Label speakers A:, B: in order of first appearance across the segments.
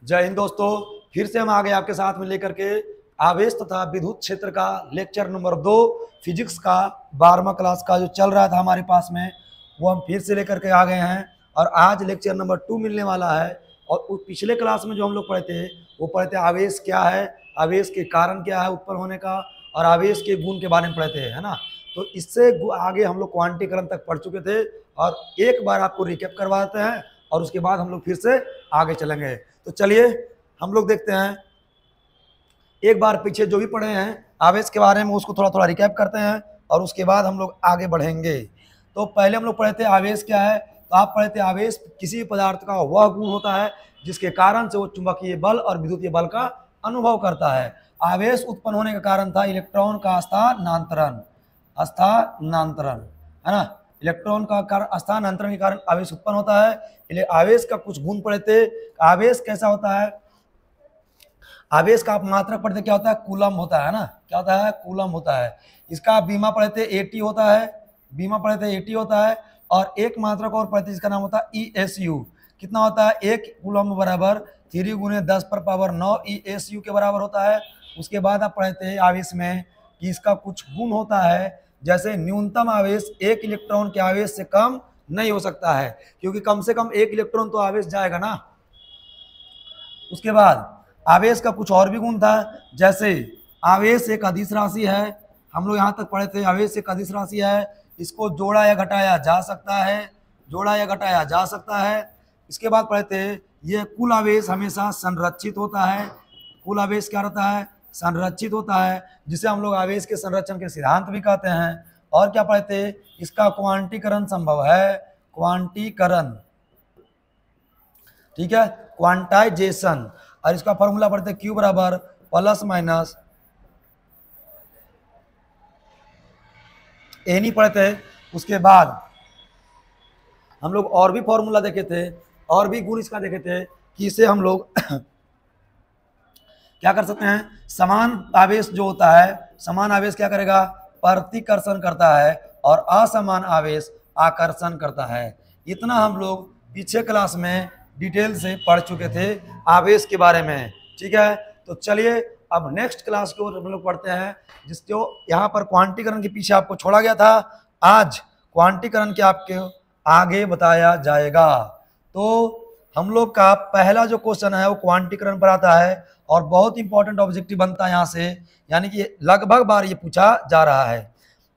A: जय हिंद दोस्तों, फिर से हम आ गए आपके साथ में लेकर के आवेश तथा विद्युत क्षेत्र का लेक्चर नंबर 2 फिजिक्स का 12वां क्लास का जो चल रहा था हमारे पास में, वो हम फिर से लेकर के आ गए हैं। और आज लेक्चर नंबर 2 मिलने वाला है। और पिछले क्लास में जो हम लोग पढ़े थे वो पढ़े थे आवेश क्या है, आवेश के कारण क्या है उत्पन्न होने का, और आवेश के गुण के बारे में पढ़े थे, है ना। तो इससे आगे हम लोग क्वांटीकरण तक पढ़ चुके थे। और एक बार आपको रिकैप करवाते हैं और उसके बाद हम लोग फिर से आगे चलेंगे। तो चलिए हम लोग देखते हैं, एक बार पीछे जो भी पढ़े हैं आवेश के बारे में उसको थोड़ा थोड़ा रिकैप करते हैं और उसके बाद हम लोग आगे बढ़ेंगे। तो पहले हम लोग पढ़े थे आवेश क्या है। तो आप पढ़े थे आवेश किसी पदार्थ का वह गुण होता है जिसके कारण से वो चुंबकीय बल और विद्युतीय बल का अनुभव करता है। आवेश उत्पन्न होने का कारण था इलेक्ट्रॉन का स्थानांतरण, है ना। इलेक्ट्रॉन का स्थानांतरण के कारण आवेश उत्पन्न होता है। आवेश का कुछ गुण पढ़े थे। आवेश कैसा होता है, आवेश का आप मात्रक पढ़ते क्या होता है, कूलम होता है ना। क्या होता है, कूलम होता है। इसका बीमा पढ़े थे एटी होता है, बीमा पढ़े थे एटी होता है। और एक मात्रक और पढ़े थे जिसका नाम होता है ESU। कितना होता है, एक कूलम बराबर 3 × 10⁻9 ESU के बराबर होता है। उसके बाद आप पढ़े थे आवेश में कि इसका कुछ गुण होता है, जैसे न्यूनतम आवेश एक इलेक्ट्रॉन के आवेश से कम नहीं हो सकता है, क्योंकि कम से कम एक इलेक्ट्रॉन तो आवेश जाएगा ना। उसके बाद आवेश का कुछ और भी गुण था, जैसे आवेश एक अदिश राशि है। हम लोग यहाँ तक पढ़े थे आवेश एक अदिश राशि है, इसको जोड़ा या घटाया जा सकता है, जोड़ा या घटाया जा सकता है। इसके बाद पढ़े थे ये कुल आवेश हमेशा संरक्षित होता है। कुल आवेश क्या रहता है, संरक्षित होता है, जिसे हम लोग आवेश के संरक्षण के सिद्धांत भी कहते हैं। और क्या पढ़े थे, इसका क्वांटीकरण संभव है, क्वांटीकरण, ठीक है, क्वांटाइजेशन। और इसका फॉर्मूला पढ़ते Q बराबर ± N पढ़े थे। उसके बाद हम लोग और भी फॉर्मूला देखे थे और भी गुण इसका देखे थे कि इसे हम लोग क्या कर सकते हैं, समान आवेश जो होता है, समान आवेश क्या करेगा, प्रतिकर्षण करता है, और असमान आवेश आकर्षण करता है। इतना हम लोग पीछे क्लास में डिटेल से पढ़ चुके थे आवेश के बारे में, ठीक है। तो चलिए अब नेक्स्ट क्लास को हम लोग पढ़ते हैं, जिसको यहाँ पर क्वांटीकरण के पीछे आपको छोड़ा गया था। आज क्वांटीकरण के आपके आगे बताया जाएगा। तो हम लोग का पहला जो क्वेश्चन है वो क्वांटीकरण पर आता है और बहुत इंपॉर्टेंट ऑब्जेक्टिव बनता है यहाँ से, यानी कि लगभग बार ये पूछा जा रहा है।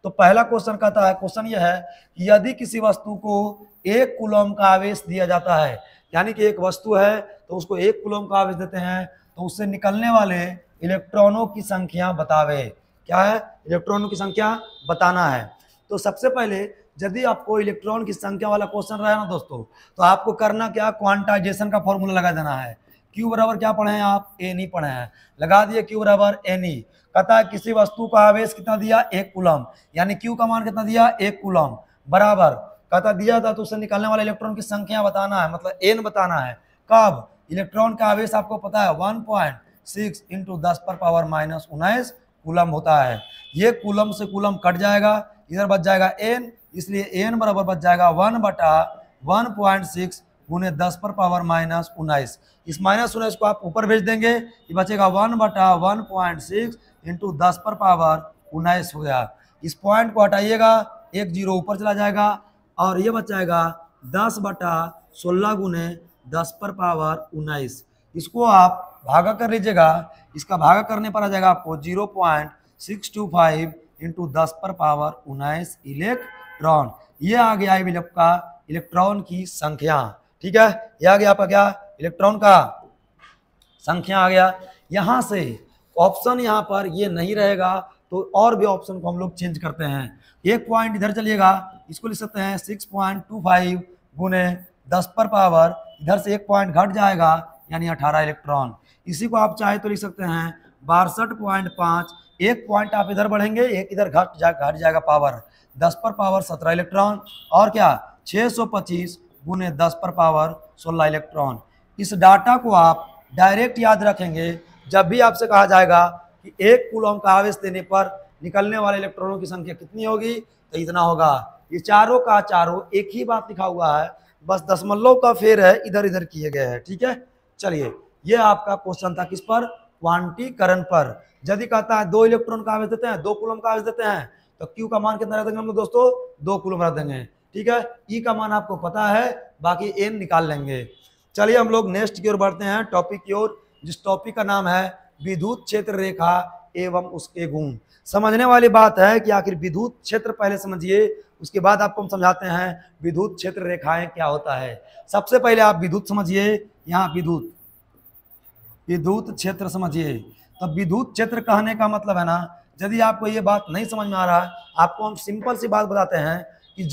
A: तो पहला क्वेश्चन कहता है, क्वेश्चन ये है कि यदि किसी वस्तु को 1 कूलम का आवेश दिया जाता है, यानी कि एक वस्तु है तो उसको 1 कूलम का आवेश देते हैं, तो उससे निकलने वाले इलेक्ट्रॉनों की संख्या बतावे। क्या है, इलेक्ट्रॉनों की संख्या बताना है। तो सबसे पहले यदि आपको इलेक्ट्रॉन की संख्या वाला क्वेश्चन रहा है ना दोस्तों, तो आपको करना क्या, क्वांटाइजेशन का फॉर्मूला लगा देना है। Q बराबर क्या पढ़े हैं आप, Ne पढ़े हैं, लगा दिए Q बराबर Ne। कहता है किसी वस्तु का आवेश कितना दिया, 1 कूलम, यानी Q का मान कितना दिया, 1 कूलम, बराबर कहता दिया था तो उससे निकलने वाले इलेक्ट्रॉन की संख्या बताना है, मतलब N बताना है। कब, इलेक्ट्रॉन का आवेश आपको पता है 1.6 × 10⁻−19 कूलम होता है। ये कूलम से कूलम कट जाएगा, इधर बच जाएगा N, इसलिए N बराबर बच जाएगा 1/1.6 × 10⁻−19। इस -19 को आप ऊपर भेज देंगे, ये बचेगा 1/1.6 × 10⁻19 हो गया। इस पॉइंट को हटाइएगा, एक जीरो ऊपर चला जाएगा और ये बच जाएगा 10/16 × 10⁻19। इसको आप भागा कर लीजिएगा, इसका भागा करने पर आ जाएगा आपको 0.625 × 10⁻19 इलेक्ट्रॉन। ये आ गया आपका इलेक्ट्रॉन की संख्या, ठीक है। ये आ गया आपका क्या, इलेक्ट्रॉन का संख्या आ गया। यहाँ से ऑप्शन यहाँ पर ये नहीं रहेगा तो और भी ऑप्शन को हम लोग चेंज करते हैं। एक पॉइंट इधर चलिएगा, इसको लिख सकते हैं 6.25 × 10⁻, इधर से एक पॉइंट घट जाएगा यानी 18 इलेक्ट्रॉन। इसी को आप चाहे तो लिख सकते हैं 62.5, एक पॉइंट आप इधर बढ़ेंगे, एक इधर घट जाएगा पावर, 10⁻17 इलेक्ट्रॉन, और क्या 625 × 10⁻16 इलेक्ट्रॉन। इस डाटा को आप डायरेक्ट याद रखेंगे, जब भी आपसे कहा जाएगा कि 1 कूलम का आवेश देने पर निकलने वाले इलेक्ट्रॉनों की संख्या कितनी होगी, तो इतना होगा। ये चारों का चारों एक ही बात लिखा हुआ है, बस दशमलव का फेर है, इधर इधर किए गए हैं। ठीक है, चलिए ये आपका क्वेश्चन था किस पर, क्वांटीकरण पर। यदि कहता है 2 इलेक्ट्रॉन का आवेश देते हैं, 2 कूलम का आवेश देते हैं, तो क्यू का मान कितना रख देंगे हम लोग दोस्तों, 2 कूलम रख देंगे। ठीक है, ई का मान आपको पता है, बाकी एन निकाल लेंगे। चलिए हम लोग नेक्स्ट की ओर बढ़ते हैं, टॉपिक की ओर, जिस टॉपिक का नाम है विद्युत क्षेत्र रेखा एवं उसके गुण। समझने वाली बात है कि आखिर विद्युत क्षेत्र पहले समझिए, उसके बाद आपको हम समझाते हैं विद्युत क्षेत्र रेखाएं क्या होता है। सबसे पहले आप विद्युत समझिए, यहाँ विद्युत क्षेत्र समझिए। तो विद्युत क्षेत्र कहने का मतलब है ना, यदि आपको ये बात नहीं समझ में आ रहा है, आपको हम सिंपल सी बात बताते हैं कि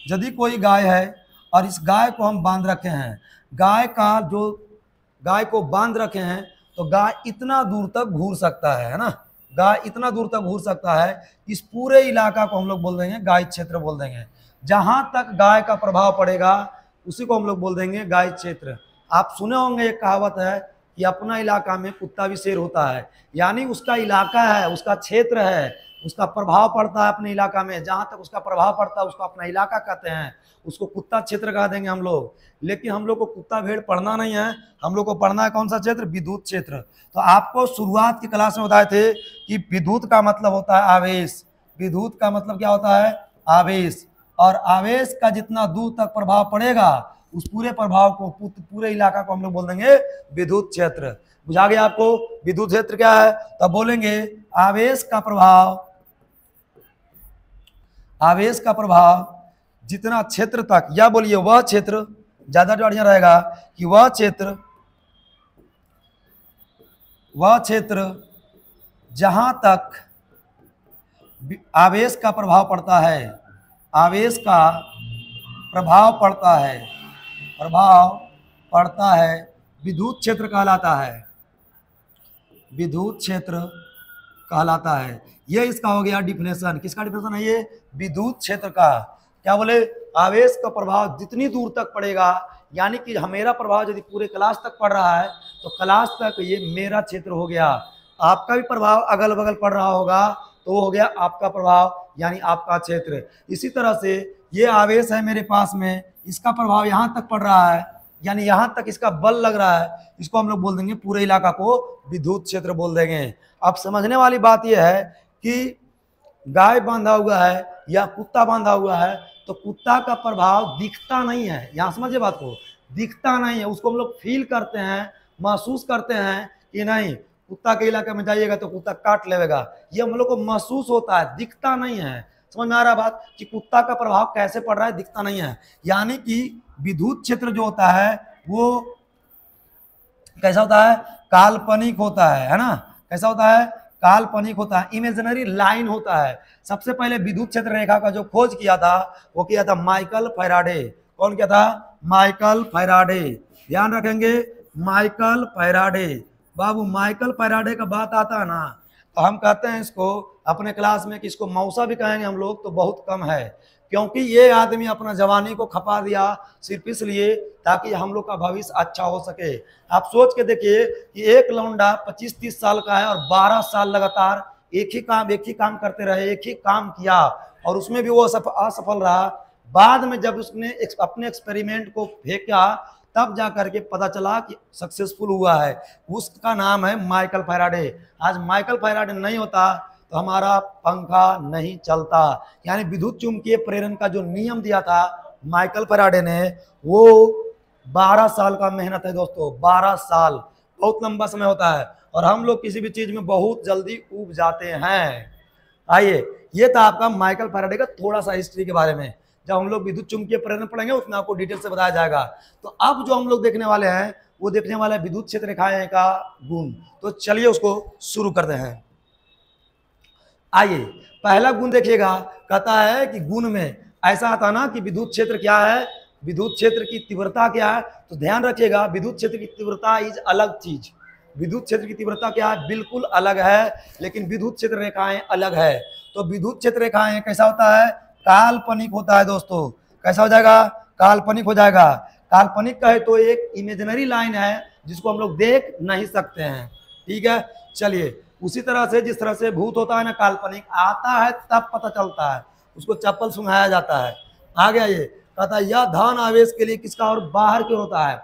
A: यदि कोई गाय है और इस गाय को हम बांध रखे हैं, गाय को बांध रखे हैं, तो गाय इतना दूर तक घूर सकता है ना, गाय इतना दूर तक घूर सकता है। इस पूरे इलाका को हम लोग बोल देंगे गाय क्षेत्र बोल देंगे। जहां तक गाय का प्रभाव पड़ेगा उसी को हम लोग बोल देंगे गाय क्षेत्र। आप सुने होंगे एक कहावत है कि अपना इलाका में कुत्ता भी शेर होता है, यानी उसका इलाका है, उसका क्षेत्र है, उसका प्रभाव पड़ता है अपने इलाका में, जहां तक उसका प्रभाव पड़ता है उसको अपना इलाका कहते हैं, उसको कुत्ता क्षेत्र कह देंगे हम लोग। लेकिन हम लोग को कुत्ता भेड़ पढ़ना नहीं है, हम लोग को पढ़ना है कौन सा क्षेत्र, विद्युत क्षेत्र। तो आपको शुरुआत की क्लास में बताए थे कि विद्युत का मतलब होता है आवेश। विद्युत का मतलब क्या होता है, आवेश। और आवेश का जितना दूर तक प्रभाव पड़ेगा उस पूरे प्रभाव को, पूरे इलाका को हम लोग बोल देंगे विद्युत क्षेत्र। बुझा गया आपको विद्युत क्षेत्र क्या है? तब बोलेंगे आवेश का प्रभाव जितना क्षेत्र तक, या बोलिए वह क्षेत्र, ज्यादा बढ़िया रहेगा कि वह क्षेत्र जहां तक आवेश का प्रभाव पड़ता है, आवेश का प्रभाव पड़ता है, विद्युत क्षेत्र कहलाता है, विद्युत क्षेत्र कहलाता है। ये इसका हो गया डिफिनेशन। किसका डिफिनेशन है ये? विद्युत क्षेत्र का। क्या बोले? आवेश का प्रभाव जितनी दूर तक पड़ेगा, यानी कि मेरा प्रभाव यदि पूरे क्लास तक पड़ रहा है तो क्लास तक ये मेरा क्षेत्र हो गया। आपका भी प्रभाव अगल बगल पड़ रहा होगा तो वो हो गया आपका प्रभाव, यानी आपका क्षेत्र। इसी तरह से ये आवेश है मेरे पास में, इसका प्रभाव यहाँ तक पड़ रहा है, यानी यहाँ तक इसका बल लग रहा है, इसको हम लोग बोल देंगे पूरे इलाका को विद्युत क्षेत्र बोल देंगे। अब समझने वाली बात यह है कि गाय बांधा हुआ है या कुत्ता बांधा हुआ है तो कुत्ता का प्रभाव दिखता नहीं है, यहाँ समझिए बात को, दिखता नहीं है, उसको हम लोग फील करते हैं, महसूस करते हैं कि नहीं कुत्ता के इलाके में जाइएगा तो कुत्ता काट लेगा, ये हम लोग को महसूस होता है, दिखता नहीं है। समझ में आ रहा बात कि कुत्ता का प्रभाव कैसे पड़ रहा है, दिखता नहीं है। यानी कि विद्युत क्षेत्र जो होता है वो कैसा होता है? काल्पनिक होता है ना? कैसा होता है? काल्पनिक होता है, इमेजिनरी लाइन होता है। सबसे पहले विद्युत क्षेत्र रेखा का जो खोज किया था वो किया था माइकल फैराडे। कौन किया था? Michael Faraday. ध्यान रखेंगे, माइकल फैराडे। बाबू माइकल फैराडे का बात आता है ना तो हम कहते हैं इसको अपने क्लास में कि इसको मौसा भी कहेंगे हम लोग तो बहुत कम है, क्योंकि ये आदमी अपना जवानी को खपा दिया सिर्फ इसलिए ताकि हम लोग का भविष्य अच्छा हो सके। आप सोच के देखिए कि एक लौंडा 25-30 साल का है और 12 साल लगातार एक ही काम करते रहे, एक ही काम किया और उसमें भी वो असफल रहा। बाद में जब उसने अपने एक्सपेरिमेंट को फेंका तब जा करके पता चला कि सक्सेसफुल हुआ है। उसका नाम है माइकल फैराडे। आज माइकल फैराडे नहीं होता तो हमारा पंखा नहीं चलता। यानी विद्युत चुंबकीय प्रेरण का जो नियम दिया था माइकल फैराडे ने, वो 12 साल का मेहनत है दोस्तों। 12 साल बहुत लंबा समय होता है और हम लोग किसी भी चीज में बहुत जल्दी ऊब जाते हैं। आइए, ये था आपका माइकल फैराडे का थोड़ा सा हिस्ट्री के बारे में। जब हम लोग विद्युत चुंबकीय प्रेरण पढ़ेंगे उसमें आपको डिटेल से बताया जाएगा। तो अब जो हम लोग देखने वाले हैं वो देखने वाला है विद्युत क्षेत्र रेखाएं का गुण। तो चलिए उसको शुरू करते हैं। आइए, पहला गुण देखिएगा, कहता है कि गुण में ऐसा आता ना कि विद्युत क्षेत्र क्या है, विद्युत क्षेत्र की तीव्रता क्या है। तो ध्यान रखिएगा, विद्युत क्षेत्र की तीव्रता इज अलग चीज। विद्युत क्षेत्र की तीव्रता क्या है? बिल्कुल अलग है, लेकिन विद्युत क्षेत्र रेखाएं अलग है। तो विद्युत क्षेत्र रेखाएं कैसा होता है? काल्पनिक होता है दोस्तों। कैसा हो जाएगा? काल्पनिक हो जाएगा। काल्पनिक कहे तो एक इमेजिनरी लाइन है जिसको हम लोग देख नहीं सकते हैं। ठीक है, चलिए उसी तरह से जिस तरह से भूत होता है ना काल्पनिक, आता है तब पता चलता है, उसको चप्पल सुंघाया जाता है। आ गया ये, कहता है यह धन आवेश के लिए किसका और बाहर की ओर होता है।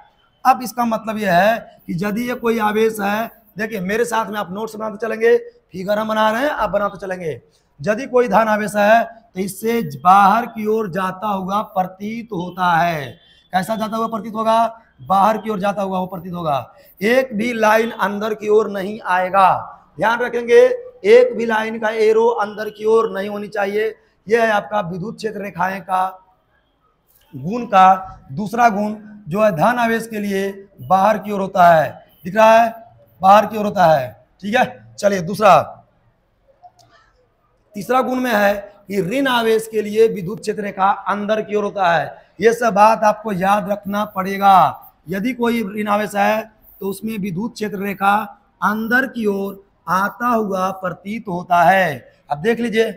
A: अब इसका मतलब यह है कि यदि ये कोई आवेश है, देखिए मेरे साथ में आप नोट्स बनाते चलेंगे, फिगर हम बना रहे हैं, आप बनाते चलेंगे। यदि कोई धन आवेश है तो इससे बाहर की ओर जाता हुआ प्रतीत होता है। कैसा जाता हुआ प्रतीत होगा? बाहर की ओर जाता हुआ वो प्रतीत होगा। एक भी लाइन अंदर की ओर नहीं आएगा, ध्यान रखेंगे, एक भी लाइन का एरो अंदर की ओर नहीं होनी चाहिए। यह है आपका विद्युत क्षेत्र रेखाएं का गुण का दूसरा गुण, जो है धन आवेश के लिए बाहर की ओर होता है। दिख रहा है? बाहर की ओर होता है। ठीक है, चलिए तीसरा गुण में है कि ऋण आवेश के लिए विद्युत क्षेत्र रेखा अंदर की ओर होता है। यह सब बात आपको याद रखना पड़ेगा। यदि कोई ऋण आवेश है तो उसमें विद्युत क्षेत्र रेखा अंदर की ओर आता हुआ प्रतीत होता है। अब देख लीजिए,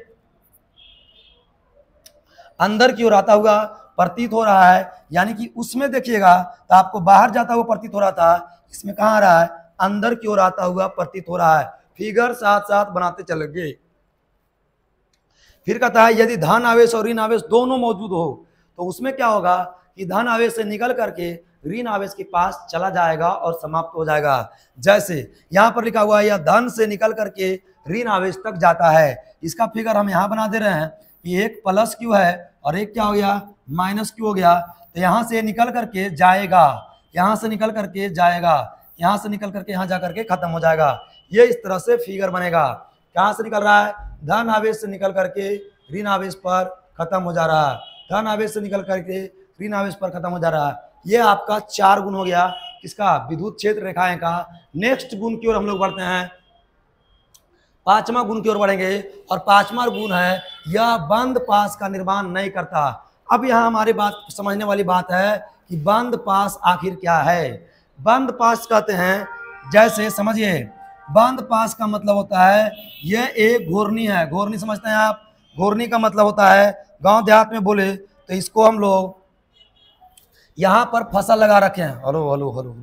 A: अंदर की ओर आता हुआ प्रतीत हो रहा है, यानी कि उसमें देखिएगा तो आपको बाहर जाता हुआ प्रतीत हो रहा था, इसमें कहाँ आ रहा है? अंदर की ओर आता हुआ प्रतीत हो रहा है। फिगर साथ साथ बनाते चलेंगे। फिर कहता है यदि धन आवेश और ऋण आवेश दोनों मौजूद हो तो उसमें क्या होगा कि धन आवेश से निकल करके ऋण आवेश के पास चला जाएगा और समाप्त हो जाएगा। जैसे यहाँ पर लिखा हुआ है, यह धन से निकल करके ऋण आवेश तक जाता है। इसका फिगर हम यहाँ बना दे रहे हैं कि एक प्लस क्यू है और एक क्या हो गया? माइनस क्यू हो गया। तो यहाँ से निकल करके जाएगा, यहाँ से निकल करके जाएगा, यहाँ से निकल करके यहाँ जा करके खत्म हो जाएगा। ये इस तरह से फिगर बनेगा। कहाँ से निकल रहा है? धन आवेश से निकल करके ऋण आवेश पर खत्म हो जा रहा है, धन आवेश से निकल करके ऋण आवेश पर खत्म हो जा रहा है। ये आपका 4 गुण हो गया किसका? विद्युत क्षेत्र रेखाएं का। नेक्स्ट गुण की ओर हम लोग बढ़ते हैं, 5वां गुण की ओर बढ़ेंगे और 5वां गुण है यह बंद पास का निर्माण नहीं करता। अब यहाँ हमारी बात समझने वाली बात है कि बंद पास आखिर क्या है। बंद पास कहते हैं, जैसे समझिए, बंद पास का मतलब होता है यह एक घूर्णी है। घूर्णी समझते हैं आप? घूर्णी का मतलब होता है, गांव देहात में बोले तो इसको हम लोग यहाँ पर फसल लगा रखे हैं। हेलो हेलो हेलो,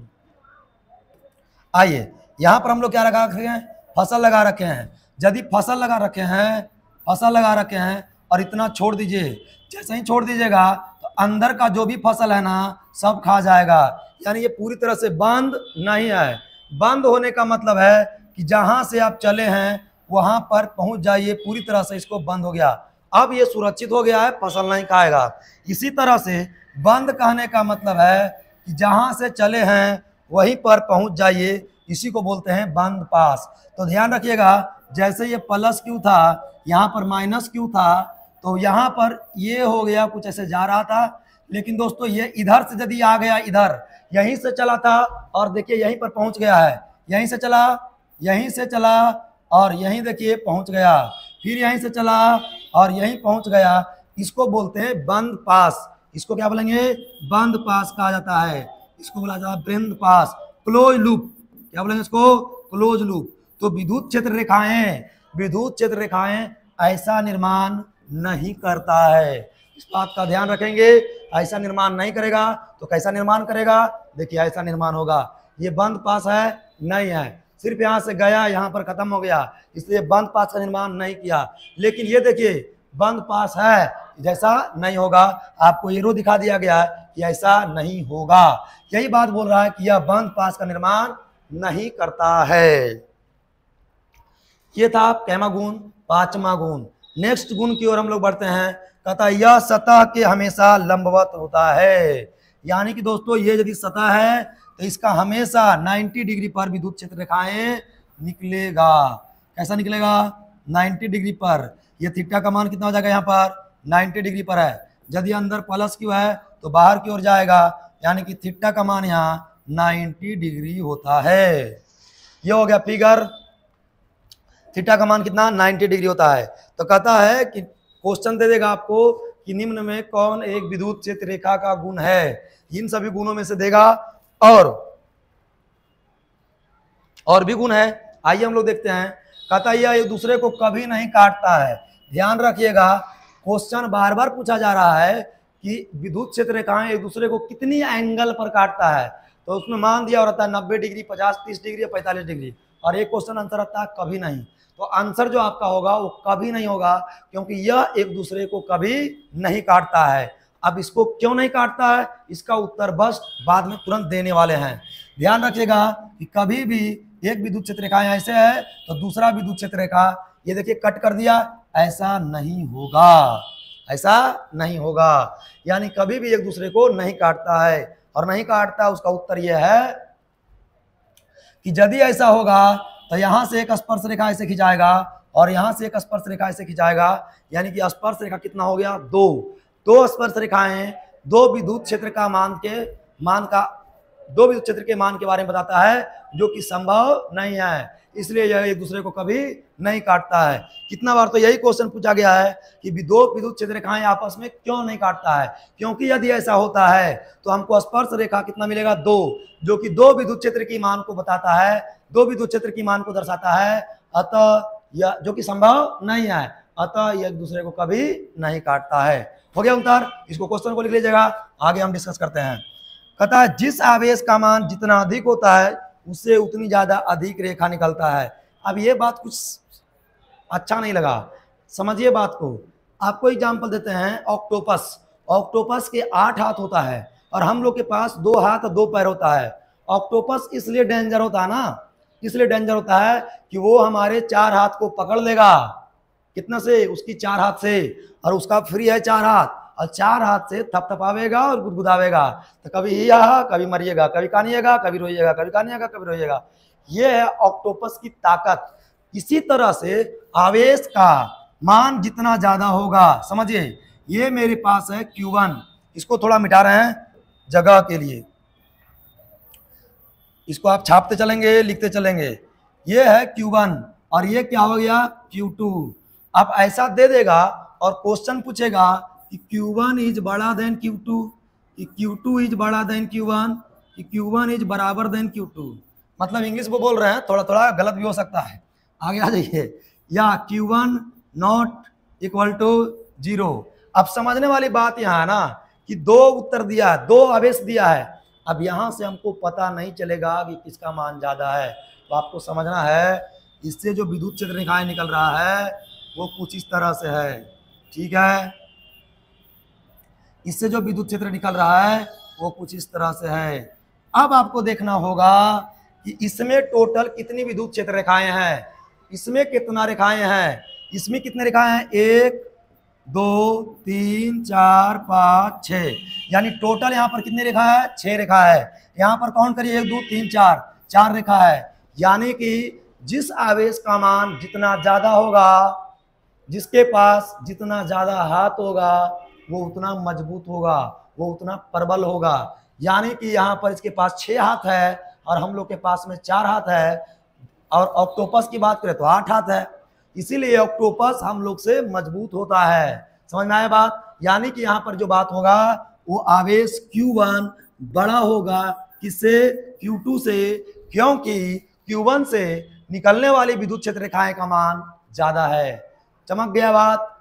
A: आइए यहाँ पर हम लोग क्या लगा रखे हैं? फसल लगा रखे हैं। यदि फसल लगा रखे हैं, फसल लगा रखे हैं और इतना छोड़ दीजिए, जैसे ही छोड़ दीजिएगा तो अंदर का जो भी फसल है ना सब खा जाएगा। यानी ये पूरी तरह से बंद नहीं है। बंद होने का मतलब है कि जहां से आप चले हैं वहां पर पहुंच जाइए, पूरी तरह से इसको बंद हो गया। अब ये सुरक्षित हो गया है, फसल नहीं खाएगा। इसी तरह से बंद कहने का मतलब है कि जहां से चले हैं वहीं पर पहुंच जाइए, इसी को बोलते हैं बंद पास। तो ध्यान रखिएगा, जैसे ये प्लस क्यू था, यहाँ पर माइनस क्यू था, तो यहाँ पर ये हो गया कुछ ऐसे जा रहा था, लेकिन दोस्तों ये इधर से यदि आ गया, इधर यहीं से चला था और देखिए यहीं पर पहुंच गया है, यहीं से चला, यहीं से चला और यहीं देखिए पहुंच गया, फिर यहीं से चला और यहीं पहुंच गया। इसको बोलते हैं बंद पास। इसको क्या बोलेंगे? बंद पास कहा जाता है। इसको बोला जाता है बंद पास, क्लोज लूप। क्या बोलेंगे इसको? Close loop. तो विद्युत क्षेत्र रेखाएं, विद्युत क्षेत्र रेखाएं ऐसा निर्माण नहीं करता है। इस बात का ध्यान रखेंगे, ऐसा निर्माण नहीं करेगा तो कैसा निर्माण करेगा? देखिए ऐसा निर्माण होगा। ये बंद पास है? नहीं है, सिर्फ यहाँ से गया, यहाँ पर खत्म हो गया, इसलिए बंद पास का निर्माण नहीं किया। लेकिन ये देखिए बंद पास है, जैसा नहीं होगा। आपको एरो दिखा दिया गया है कि ऐसा नहीं होगा। यही बात बोल रहा है कि यह बंद पास का निर्माण नहीं करता है। ये था कैमा गुण, 5वां गुण। नेक्स्ट गुण की ओर हम लोग बढ़ते हैं। कहता है यह सतह के हमेशा लंबवत होता है। यानी कि दोस्तों ये यदि सतह है तो इसका हमेशा 90 डिग्री पर विद्युत क्षेत्र रेखाएं निकलेगा। कैसा निकलेगा? 90 डिग्री पर। ये थीटा का मान कितना हो जाएगा? यहाँ पर 90 डिग्री पर है। यदि अंदर प्लस क्यू है तो बाहर की ओर जाएगा, यानी कि थीटा का मान यहाँ 90 डिग्री होता है। ये हो गया फिगर। थीटा का मान कितना? 90 डिग्री होता है। तो कहता है कि क्वेश्चन दे देगा आपको कि निम्न में कौन एक विद्युत क्षेत्र रेखा का गुण है? इन सभी गुणों में से देगा और भी गुण है। आइए हम लोग देखते हैं। कहता है यह एक दूसरे को कभी नहीं काटता है। ध्यान रखिएगा, क्वेश्चन बार बार पूछा जा रहा है कि विद्युत क्षेत्र रेखाएं एक दूसरे को कितनी एंगल पर काटता है। तो उसमें मान दिया रहता है 90 डिग्री, 50, 30 डिग्री या 45 डिग्री। और एक क्वेश्चन आंसर आता है कभी नहीं। तो आंसर जो आपका होगा वो कभी नहीं होगा, क्योंकि यह एक दूसरे को कभी नहीं काटता है। अब इसको क्यों नहीं काटता है, इसका उत्तर बस बाद में तुरंत देने वाले हैं। ध्यान रखिएगा कि कभी भी एक विद्युत क्षेत्र रेखाएं ऐसे है तो दूसरा विद्युत क्षेत्र रेखा ये देखिए कट कर दिया, ऐसा नहीं होगा, ऐसा नहीं होगा। यानी कभी भी एक दूसरे को नहीं काटता है, और नहीं काटता उसका उत्तर यह है कि यदि ऐसा होगा तो यहां से एक स्पर्श रेखा ऐसे खिंचाएगा और यहां से एक स्पर्श रेखा ऐसे खिंचाएगा, यानी कि स्पर्श रेखा कितना हो गया, दो स्पर्श रेखाएं दो विद्युत क्षेत्र का दो विद्युत क्षेत्र के मान के बारे में बताता है, जो कि संभव नहीं है, इसलिए यह एक दूसरे को कभी नहीं काटता है। कितना बार तो यही क्वेश्चन पूछा गया है कि दो विद्युत क्षेत्र रेखाएं आपस में क्यों नहीं काटता है, क्योंकि यदि ऐसा होता है तो हमको स्पर्श रेखा कितना मिलेगा, दो, जो कि दो विद्युत क्षेत्र की मान को बताता है, दो विद्युत क्षेत्र की मान को दर्शाता है, अतः यह जो कि संभव नहीं है, अतः यह एक दूसरे को कभी नहीं काटता है। हो गया उत्तर, इसको क्वेश्चन को लिख लीजिएगा, आगे हम डिस्कस करते हैं। कहता है जिस आवेश का मान जितना अधिक होता है उससे उतनी ज्यादा अधिक रेखा निकलता है। अब ये बात कुछ अच्छा नहीं लगा, समझिए बात को। आपको एग्जांपल देते हैं, ऑक्टोपस के 8 हाथ होता है और हम लोग के पास 2 हाथ और 2 पैर होता है। ऑक्टोपस इसलिए डेंजर होता है ना, इसलिए डेंजर होता है कि वो हमारे 4 हाथ को पकड़ लेगा, कितना से, उसकी 4 हाथ से, और उसका फ्री है 4 हाथ, और 4 हाथ से थपथपावेगा और गुदगुदावेगा, तो कभी यह कभी मरिएगा, कभी कानिएगा, कभी रोइएगा, कभी कानिएगा, कभी रोइएगा। ये है ऑक्टोपस की ताकत। इसी तरह से आवेश का मान जितना ज्यादा होगा, समझिए ये मेरे पास है Q1, इसको थोड़ा मिटा रहे हैं जगह के लिए, इसको आप छापते चलेंगे, लिखते चलेंगे। ये है Q1 और ये क्या हो गया, Q2। अब ऐसा दे देगा और क्वेश्चन पूछेगा कि Q1 इज बड़ा देन Q2, कि Q2 इज बड़ा देन Q1, कि Q1 इज बराबर देन Q2। मतलब इंग्लिश में बोल रहे हैं, थोड़ा थोड़ा गलत भी हो सकता है, आगे आ जाइए। या Q1 नॉट इक्वल टू 0। अब समझने वाली बात यहाँ है ना कि 2 उत्तर दिया है, 2 आवेश दिया है। अब यहाँ से हमको पता नहीं चलेगा कि किसका मान ज्यादा है, तो आपको समझना है इससे जो विद्युत क्षेत्र रेखाएं निकल रहा है वो कुछ इस तरह से है, ठीक है। इससे जो विद्युत क्षेत्र निकल रहा है वो कुछ इस तरह से है। अब आपको देखना होगा कि इसमें टोटल कितनी विद्युत क्षेत्र रेखाएं हैं, इसमें कितना रेखाएं हैं, इसमें कितने रेखाएं हैं, 1 2 3 4 5 6, यानी टोटल यहाँ पर कितनी रेखा है, 6 रेखा है। यहाँ पर काउंट करिए 1 2 3 4 रेखा है। यानी कि जिस आवेश का मान जितना ज्यादा होगा, जिसके पास जितना ज्यादा हाथ होगा वो उतना मजबूत होगा, वो उतना प्रबल होगा। यानी कि यहाँ पर इसके पास 6 हाथ है और हम लोग के पास में 4 हाथ है, और ऑक्टोपस की बात करें तो 8 हाथ है, इसीलिए ऑक्टोपस हम लोग से मजबूत होता है। समझ में आया बात। यानी कि यहाँ पर जो बात होगा वो आवेश Q1 बड़ा होगा किससे, Q2 से, क्योंकि Q1 से निकलने वाली विद्युत क्षेत्र रेखाएं का मान ज्यादा है। चमक गया बात।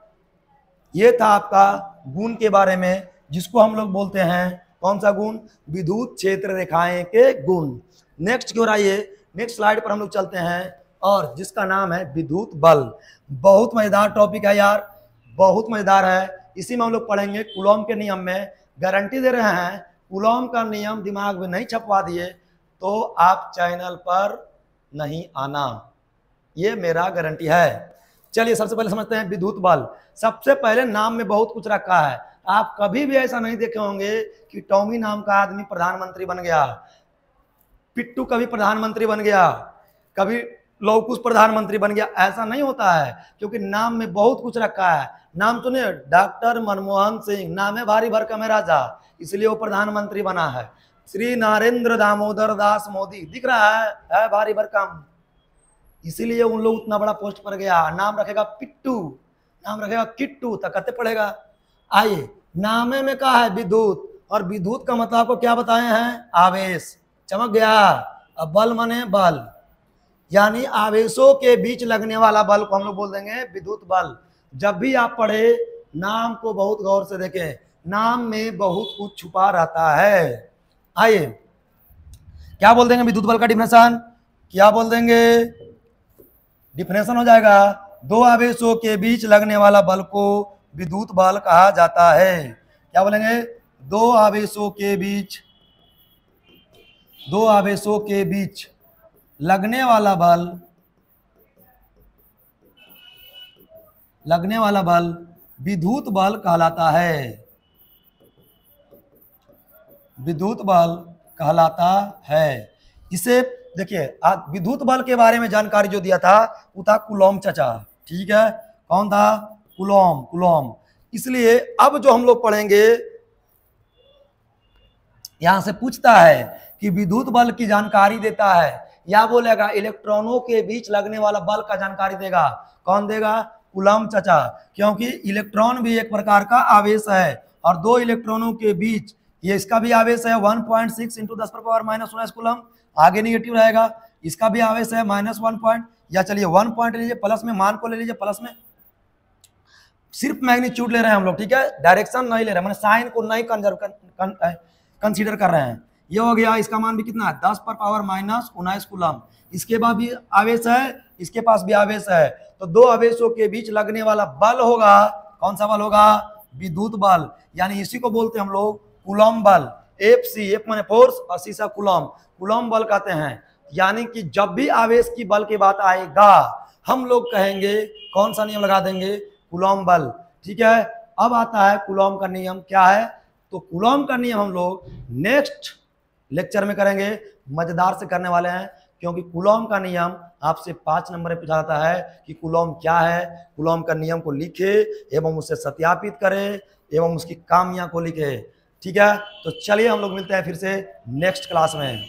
A: ये था आपका गुण के बारे में, जिसको हम लोग बोलते हैं कौन सा गुण, विद्युत क्षेत्र रेखाएं के गुण। नेक्स्ट की ओर आइए, नेक्स्ट स्लाइड पर हम लोग चलते हैं, और जिसका नाम है विद्युत बल। बहुत मजेदार टॉपिक है यार, बहुत मजेदार है। इसी में हम लोग पढ़ेंगे कूलॉम के नियम में, गारंटी दे रहे हैं कूलॉम का नियम दिमाग में नहीं छपवा दिए तो आप चैनल पर नहीं आना, ये मेरा गारंटी है। चलिए सबसे पहले समझते हैं विद्युत बल। सबसे पहले नाम में बहुत कुछ रखा है, आप कभी भी ऐसा नहीं देखे होंगे कि टॉमी नाम का आदमी प्रधानमंत्री बन गया, पिट्टू कभी प्रधानमंत्री बन गया, कभी लौकुश प्रधानमंत्री बन गया, ऐसा नहीं होता है, क्योंकि नाम में बहुत कुछ रखा है। नाम सुने, डॉक्टर मनमोहन सिंह, नाम है भारी भरकम है राजा, इसलिए वो प्रधानमंत्री बना है। श्री नरेंद्र दामोदर दास मोदी, दिख रहा है भारी भरकम, इसीलिए उन लोग उतना बड़ा पोस्ट पर गया। नाम रखेगा पिट्टू, नाम रखेगा किट्टू, तो कहते पड़ेगा। आइए, नामे में कहा है विद्युत, और विद्युत का मतलब आपको क्या बताए हैं, आवेश। चमक गया। अब बल माने बल, यानी आवेशों के बीच लगने वाला बल को हम लोग बोल देंगे विद्युत बल। जब भी आप पढ़े नाम को बहुत गौर से देखें, नाम में बहुत कुछ छुपा रहता है। आइए, क्या बोल देंगे विद्युत बल का डिफिनेशन, क्या बोल देंगे, डिफिनेशन हो जाएगा, दो आवेशों के बीच लगने वाला बल को विद्युत बल कहा जाता है। क्या बोलेंगे, दो आवेशों के बीच लगने वाला बल विद्युत बल कहलाता है, विद्युत बल कहलाता है। इसे देखिए, विद्युत बल के बारे में जानकारी जो दिया था वो था कूलॉम चाचा, ठीक है, कौन था, कूलॉम। इसलिए अब जो हम लोग पढ़ेंगे, यहां से पूछता है कि विद्युत बल की जानकारी देता है, या बोलेगा इलेक्ट्रॉनों के बीच लगने वाला बल का जानकारी देगा, कौन देगा, कूलॉम चाचा, क्योंकि इलेक्ट्रॉन भी एक प्रकार का आवेश है और दो इलेक्ट्रॉनों के बीच, ये इसका भी आवेश है 1.6 × 10⁻⁻⁰ कूलम, आगे निगेटिव रहेगा, इसका भी आवेश है -1 पॉइंट, या चलिए 1 पॉइंट लीजिए, प्लस में मान को ले लीजिए, प्लस में सिर्फ मैग्नीट्यूड ले रहे हैं हम लोग, ठीक है, डायरेक्शन नहीं ले रहे, मैंने साइन को नहीं कंसीडर कर रहे हैं। ये हो गया, इसका मान भी कितना है, 10⁻⁻⁹ कूलम, इसके बाद भी आवेश है, इसके पास भी आवेश है, तो दो आवेशों के बीच लगने वाला बल होगा, कौन सा बल होगा, विद्युत बल, यानी इसी को बोलते हैं हम लोग कूलॉम बल। F माने फोर्स और C सा कूलॉम बल कहते हैं। यानी कि जब भी आवेश की बल की बात आएगा हम लोग कहेंगे, कौन सा नियम लगा देंगे, कूलॉम बल, ठीक है। अब आता है कूलॉम का नियम, क्या है, तो कूलॉम का नियम हम लोग नेक्स्ट लेक्चर में करेंगे, मजेदार से करने वाले हैं, क्योंकि कूलॉम का नियम आपसे 5 नंबर में पूछा जाता है कि कूलॉम क्या है, कूलॉम का नियम को लिखे एवं उसे सत्यापित करें एवं उसकी खामियों को लिखे, ठीक है। तो चलिए हम लोग मिलते हैं फिर से नेक्स्ट क्लास में।